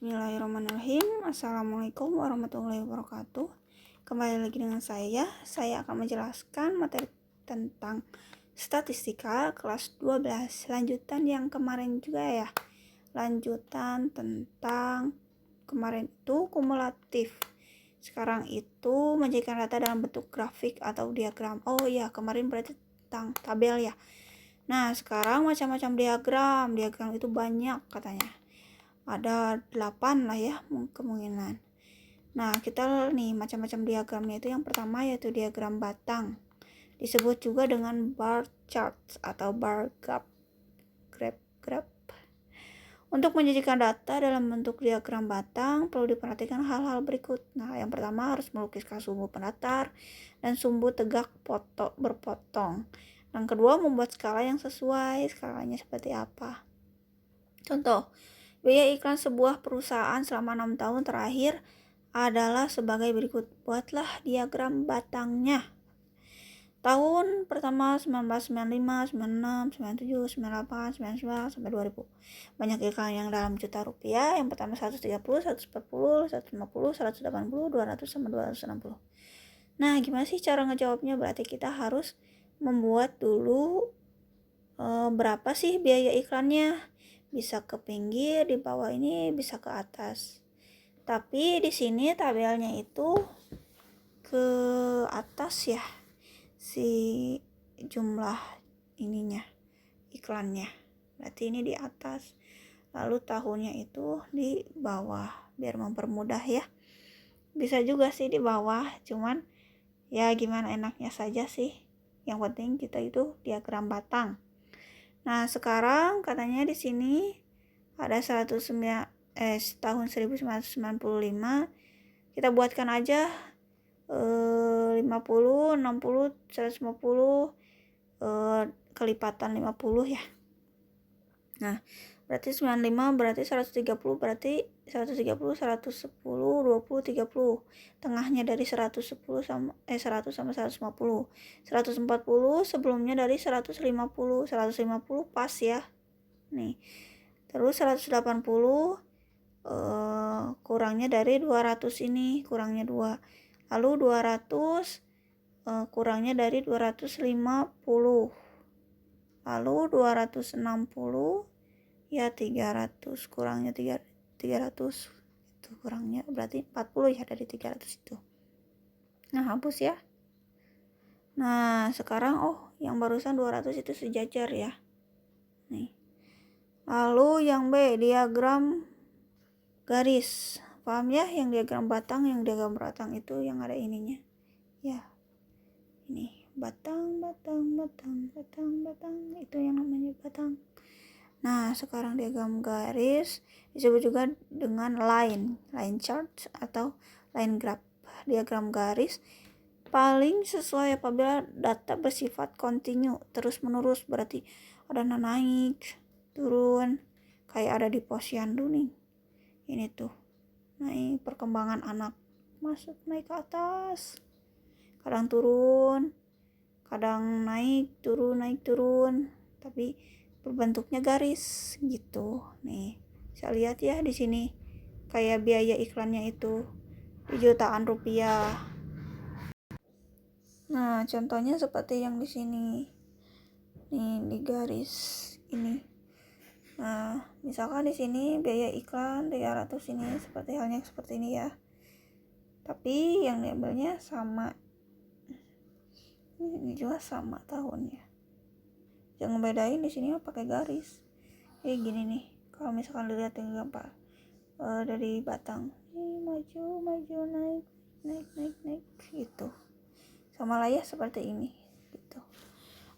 Bismillahirrahmanirrahim. Assalamualaikum warahmatullahi wabarakatuh. Kembali lagi dengan saya akan menjelaskan materi tentang statistika kelas 12. Lanjutan yang kemarin juga ya. Lanjutan tentang kemarin itu kumulatif. Sekarang itu menjadikan data dalam bentuk grafik atau diagram. Oh iya, kemarin berarti tentang tabel ya. Nah, sekarang macam-macam diagram. Diagram itu banyak katanya. Ada 8 lah ya kemungkinan. Nah, kita nih macam-macam diagramnya itu yang pertama yaitu diagram batang. Disebut juga dengan bar chart atau bar graph. Untuk menyajikan data dalam bentuk diagram batang, perlu diperhatikan hal-hal berikut. Nah, yang pertama harus melukiskan sumbu pendatar dan sumbu tegak berpotong. Yang kedua, membuat skala yang sesuai. Skalanya seperti apa? Contoh, biaya iklan sebuah perusahaan selama 6 tahun terakhir adalah sebagai berikut. Buatlah diagram batangnya. Tahun pertama 1995, 96, 97, 98, 99, sampai 2000. Banyak iklan yang dalam juta rupiah. Yang pertama 130, 140, 150, 180, 200, sama 260. Nah, gimana sih cara ngejawabnya? Berarti kita harus membuat dulu berapa sih biaya iklannya. Bisa ke pinggir, di bawah ini bisa ke atas. Tapi di sini tabelnya itu ke atas ya, si jumlah ininya, iklannya. Berarti ini di atas. Lalu tahunnya itu di bawah, biar mempermudah ya. Bisa juga sih di bawah, cuman ya gimana enaknya saja sih. Yang penting kita itu diagram batang. Nah, sekarang katanya di sini ada tahun 1995. Kita buatkan aja 50, 60, 150 kelipatan 50 ya. Nah, berarti 95 berarti 130 berarti 130 110 20 30. Tengahnya dari 110 sama 100 sama 150. 140 sebelumnya dari 150. 150 pas ya. Nih. Terus 180 kurangnya dari 200 ini, kurangnya 2. Lalu 200 kurangnya dari 250. Lalu 260 ya 300, kurangnya 300 itu kurangnya berarti 40 ya dari 300 itu. Nah, hapus ya. Nah, sekarang yang barusan 200 itu sejajar ya. Nih. Lalu yang B, diagram garis. Paham ya? Yang diagram batang, yang diagram batang itu yang ada ininya. Ya. Ini batang itu yang namanya batang. Nah, sekarang diagram garis disebut juga dengan line chart atau line graph. Diagram garis paling sesuai apabila data bersifat kontinu, terus menerus, berarti ada naik, turun, kayak ada di posyandu nih. Ini tuh naik perkembangan anak, masuk naik ke atas, kadang turun, kadang naik turun, tapi berbentuknya garis gitu. Nih, saya lihat ya di sini kayak biaya iklannya itu di jutaan rupiah. Nah, contohnya seperti yang di sini. Nih, di garis ini. Nah, misalkan di sini biaya iklan 300 ini seperti halnya seperti ini ya. Tapi yang diambilnya sama. Ini juga sama tahunnya. Jangan bedain di sini pakai garis. Gini nih. Kalau misalkan dilihat yang gampang dari batang. Maju naik gitu. Sama lah ya seperti ini gitu.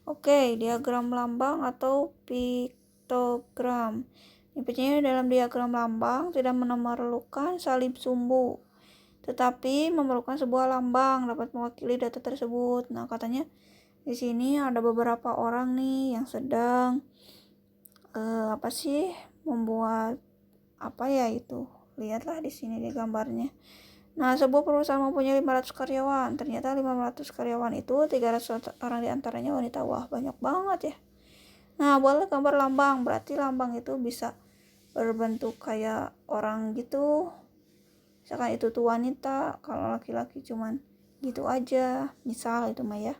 Oke, diagram lambang atau piktogram. Intinya dalam diagram lambang tidak memerlukan salib sumbu, tetapi memerlukan sebuah lambang dapat mewakili data tersebut. Nah, katanya di sini ada beberapa orang nih yang sedang membuat apa ya itu. Lihatlah di sini di gambarnya. Nah, sebuah perusahaan mempunyai 500 karyawan. Ternyata 500 karyawan itu 300 orang diantaranya wanita. Wah, banyak banget ya. Nah, buatlah gambar lambang. Berarti lambang itu bisa berbentuk kayak orang gitu. Misalkan itu tuh wanita, kalau laki-laki cuman gitu aja, misal itu mah ya.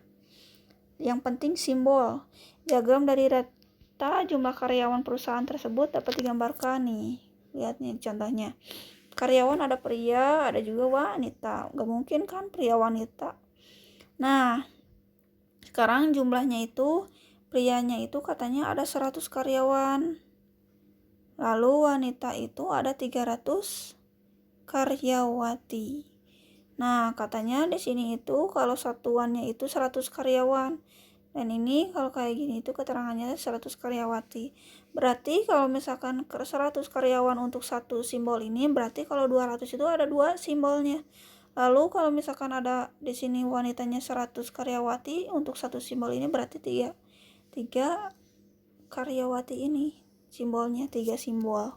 Yang penting simbol. Diagram dari data jumlah karyawan perusahaan tersebut dapat digambarkan nih. Lihat nih contohnya. Karyawan ada pria, ada juga wanita. Gak mungkin kan pria wanita. Nah, sekarang jumlahnya itu, prianya itu katanya ada 100 karyawan. Lalu wanita itu ada 300 karyawati. Nah, katanya di sini itu kalau satuannya itu 100 karyawan. Dan ini kalau kayak gini itu keterangannya 100 karyawati. Berarti kalau misalkan 100 karyawan untuk satu simbol ini, berarti kalau 200 itu ada 2 simbolnya. Lalu kalau misalkan ada di sini wanitanya 100 karyawati, untuk satu simbol ini berarti 3 karyawati ini simbolnya, 3 simbol.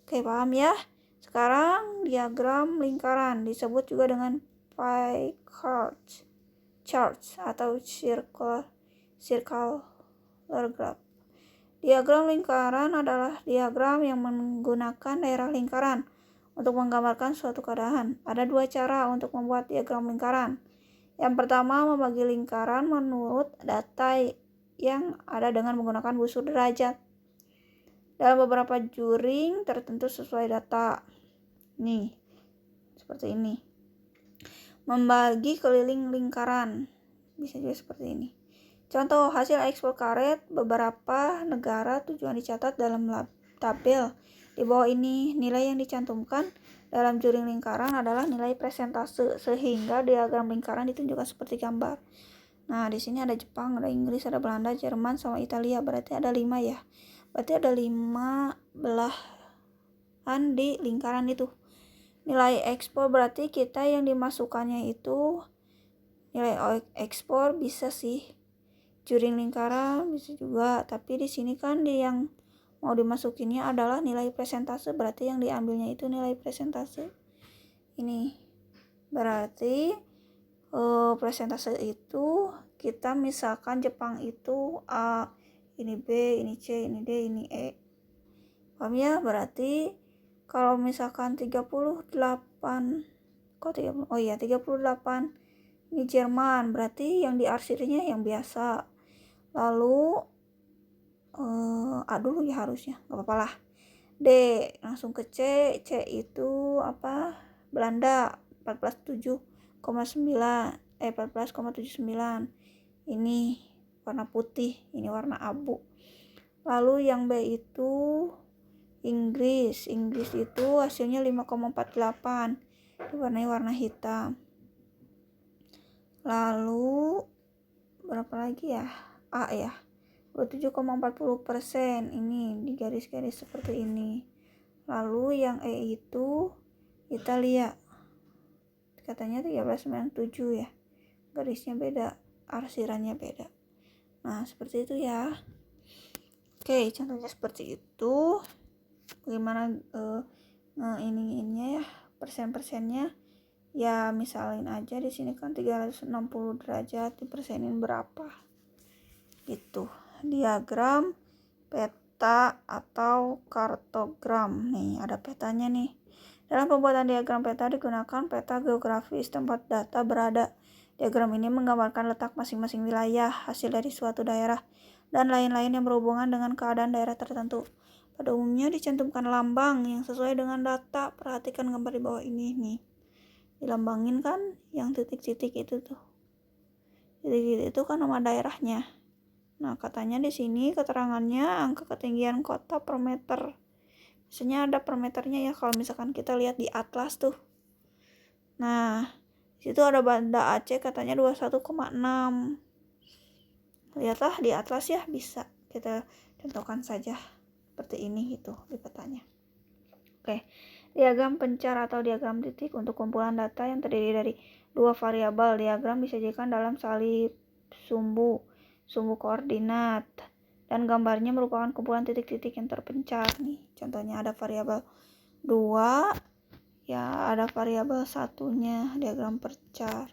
Oke, paham ya? Sekarang diagram lingkaran disebut juga dengan pie chart atau circular graph. Diagram lingkaran adalah diagram yang menggunakan daerah lingkaran untuk menggambarkan suatu keadaan. Ada 2 cara untuk membuat diagram lingkaran. Yang pertama, membagi lingkaran menurut data yang ada dengan menggunakan busur derajat dalam beberapa juring tertentu sesuai data. Nih, seperti ini. Membagi keliling lingkaran. Bisa juga seperti ini. Contoh hasil ekspor karet beberapa negara tujuan dicatat dalam tabel. Di bawah ini nilai yang dicantumkan dalam juring lingkaran adalah nilai persentase, sehingga diagram lingkaran ditunjukkan seperti gambar. Nah, di sini ada Jepang, ada Inggris, ada Belanda, Jerman, sama Italia. Berarti ada 5 ya. Berarti ada 5 belahan di lingkaran itu. Nilai ekspor berarti kita yang dimasukkannya itu nilai ekspor, bisa sih juring lingkaran, bisa juga. Tapi di sini kan yang mau dimasukinnya adalah nilai persentase, berarti yang diambilnya itu nilai persentase. Ini berarti persentase itu kita misalkan Jepang itu A, ini B, ini C, ini D, ini E. Paham ya? Berarti kalau misalkan 38 ini Jerman, berarti yang diarsirnya yang biasa. Lalu A dulu ya harusnya, gak apa-apa lah. D, langsung ke C. C itu apa? Belanda, 14,79. Ini warna putih, ini warna abu. Lalu yang B itu Inggris itu hasilnya 5,48, diwarnai warna hitam. Lalu berapa lagi ya? A ya, 27,40%, ini di garis-garis seperti ini. Lalu yang E itu Italia, katanya 13,97 ya, garisnya beda, arsirannya beda. Nah, seperti itu ya. Oke, contohnya seperti itu. Bagaimana ininya ya, persen-persennya ya, misalin aja di sini kan 360 derajat, dipersenin berapa gitu. Diagram peta atau kartogram. Nih ada petanya nih. Dalam pembuatan diagram peta digunakan peta geografis tempat data berada. Diagram ini menggambarkan letak masing-masing wilayah, hasil dari suatu daerah, dan lain-lain yang berhubungan dengan keadaan daerah tertentu. Pada umumnya dicantumkan lambang yang sesuai dengan data. Perhatikan gambar di bawah ini nih. Dilambangin kan yang titik-titik itu tuh. Titik-titik itu kan nama daerahnya. Nah, katanya di sini keterangannya angka ketinggian kota per meter. Biasanya ada per meternya ya kalau misalkan kita lihat di atlas tuh. Nah, situ ada Banda Aceh katanya 21,6. Lihatlah di atlas ya, bisa kita contohkan saja seperti ini gitu di petanya. Oke. Diagram pencar atau diagram titik untuk kumpulan data yang terdiri dari 2 variabel. Diagram disajikan dalam salib sumbu koordinat, dan gambarnya merupakan kumpulan titik-titik yang terpencar nih. Contohnya ada variabel 2 ya, ada variabel satunya, diagram pencar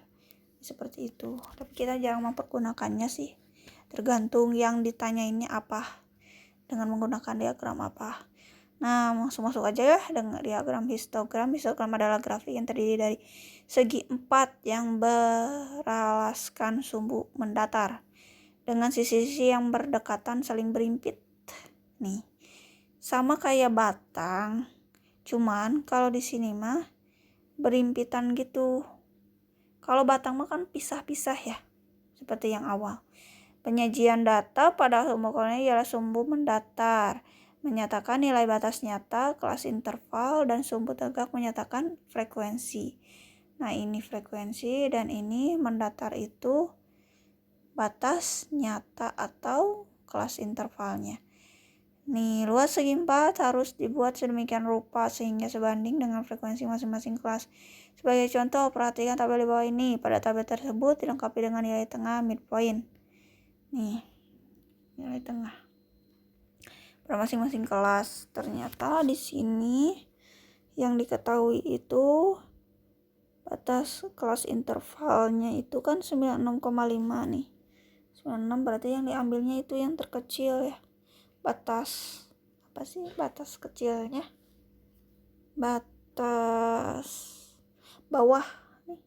seperti itu. Tapi kita jarang mempergunakannya sih, tergantung yang ditanyainnya apa, dengan menggunakan diagram apa. Nah, masuk aja ya dengan diagram histogram. Histogram adalah grafik yang terdiri dari segi 4 yang beralaskan sumbu mendatar dengan sisi-sisi yang berdekatan saling berimpit. Nih, sama kayak batang, cuman kalau di sini mah berimpitan gitu. Kalau batang mah kan pisah-pisah ya, seperti yang awal. Penyajian data pada sumbu koordinat ialah sumbu mendatar, menyatakan nilai batas nyata, kelas interval, dan sumbu tegak menyatakan frekuensi. Nah, ini frekuensi dan ini mendatar itu batas nyata atau kelas intervalnya. Nih, luas segi 4 harus dibuat sedemikian rupa sehingga sebanding dengan frekuensi masing-masing kelas. Sebagai contoh, perhatikan tabel di bawah ini. Pada tabel tersebut dilengkapi dengan nilai tengah midpoint. Nih, nilai tengah pada masing-masing kelas. Ternyata di sini yang diketahui itu batas kelas intervalnya itu kan 96,5 nih. 96 berarti yang diambilnya itu yang terkecil ya. Batas apa sih batas kecilnya? Batas bawah nih.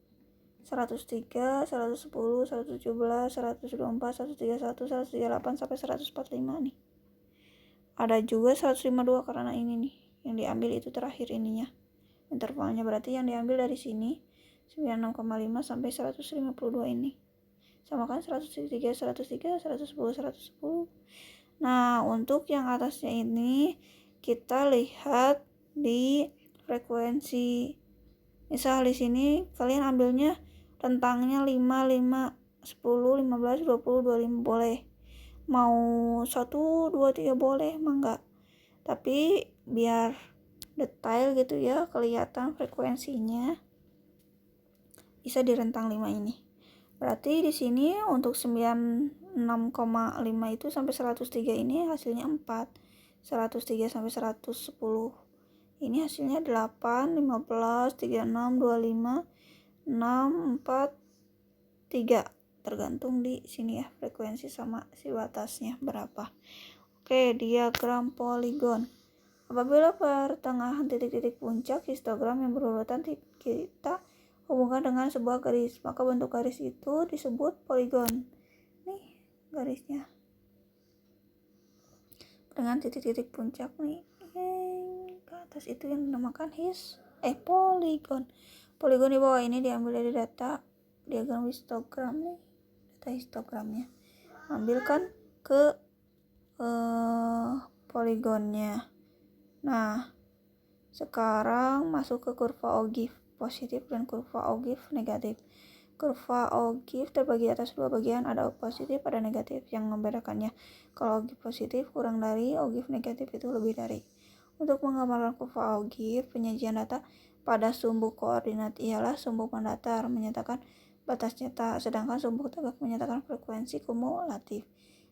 103, 110, 117, 124, 131, 138 sampai 145 nih. Ada juga 152 karena ini nih yang diambil itu terakhir ininya. Intervalnya berarti yang diambil dari sini 96,5 sampai 152 ini. Sama kan 103, 103, 110, 110. Nah, untuk yang atasnya ini kita lihat di frekuensi. Misal di sini kalian ambilnya rentangnya 5, 5, 10, 15, 20, 25 boleh. Mau 1, 2, 3 boleh, mah enggak. Tapi biar detail gitu ya, kelihatan frekuensinya bisa di rentang 5 ini. Berarti di sini untuk 96,5 itu sampai 103 ini hasilnya 4. 103 sampai 110. Ini hasilnya 8, 15, 36, 25, 6, 4, 3. Tergantung di sini ya frekuensi sama si batasnya berapa. Oke, diagram poligon. Apabila pertengahan titik-titik puncak histogram yang berurutan kita hubungkan dengan sebuah garis, maka bentuk garis itu disebut poligon. Nih garisnya dengan titik-titik puncak nih ke atas itu yang dinamakan poligon. Poligon di bawah ini diambil dari data diagram histogram nih, data histogramnya. Ambilkan ke poligonnya. Nah, sekarang masuk ke kurva ogive positif dan kurva ogive negatif. Kurva ogive terbagi atas dua bagian, ada positif, ada negatif. Yang membedakannya, kalau ogive positif kurang dari, ogive negatif itu lebih dari. Untuk menggambarkan kurva ogive, penyajian data pada sumbu koordinat ialah sumbu mendatar menyatakan batas nyata, sedangkan sumbu tegak menyatakan frekuensi kumulatif.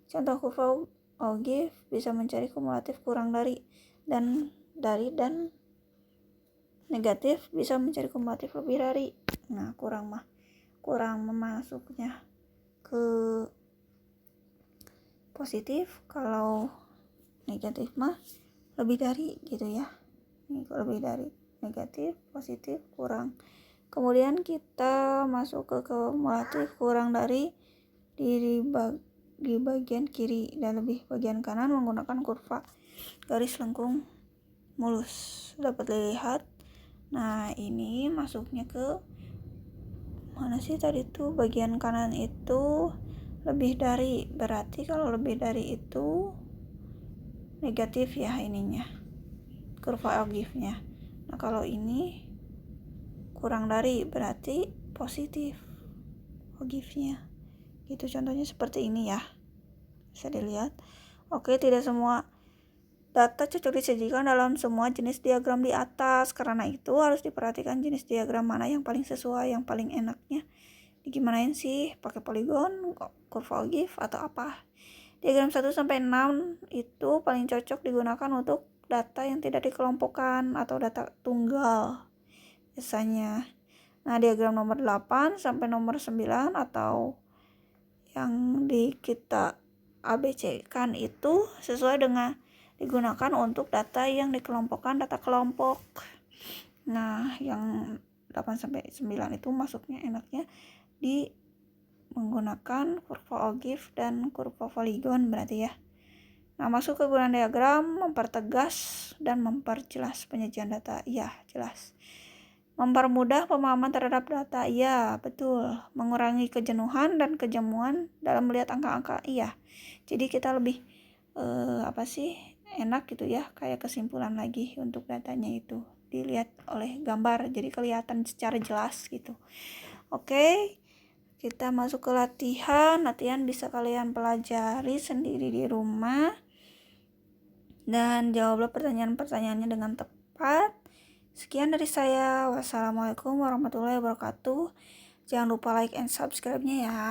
Contoh kurva ogive bisa mencari kumulatif kurang dari dan negatif bisa mencari kumulatif lebih dari. Nah, kurang memasuknya ke positif, kalau negatif mah lebih dari gitu ya. Ini lebih dari, negatif, positif, kurang. Kemudian kita masuk ke kumulatif kurang dari di bagian kiri dan lebih bagian kanan menggunakan kurva garis lengkung mulus. Dapat dilihat. Nah, ini masuknya ke mana sih tadi tuh? Bagian kanan itu lebih dari. Berarti kalau lebih dari itu negatif ya ininya. Kurva ogive-nya. Nah, kalau ini kurang dari berarti positif ogive-nya. Gitu contohnya seperti ini ya. Bisa dilihat. Oke, tidak semua data cocok disajikan dalam semua jenis diagram di atas. Karena itu harus diperhatikan jenis diagram mana yang paling sesuai, yang paling enaknya digimanain sih, pakai poligon, kurva ogive atau apa. Diagram 1 sampai 6 itu paling cocok digunakan untuk data yang tidak dikelompokkan atau data tunggal biasanya. Nah, diagram nomor 8 sampai nomor 9 atau yang kita ABC kan itu sesuai dengan digunakan untuk data yang dikelompokkan data kelompok. Nah, yang 8-9 itu masuknya enaknya di menggunakan kurva Ogive dan kurva Polygon berarti ya. Nah, masuk ke gunaan diagram, mempertegas dan memperjelas penyajian data. Iya, jelas. Mempermudah pemahaman terhadap data. Iya, betul. Mengurangi kejenuhan dan kejemuan dalam melihat angka-angka. Iya. Jadi kita lebih enak gitu ya, kayak kesimpulan lagi untuk datanya itu dilihat oleh gambar, jadi kelihatan secara jelas gitu. Oke, kita masuk ke latihan bisa kalian pelajari sendiri di rumah dan jawablah pertanyaan-pertanyaannya dengan tepat. Sekian dari saya. Wassalamualaikum warahmatullahi wabarakatuh. Jangan lupa like and subscribe-nya ya.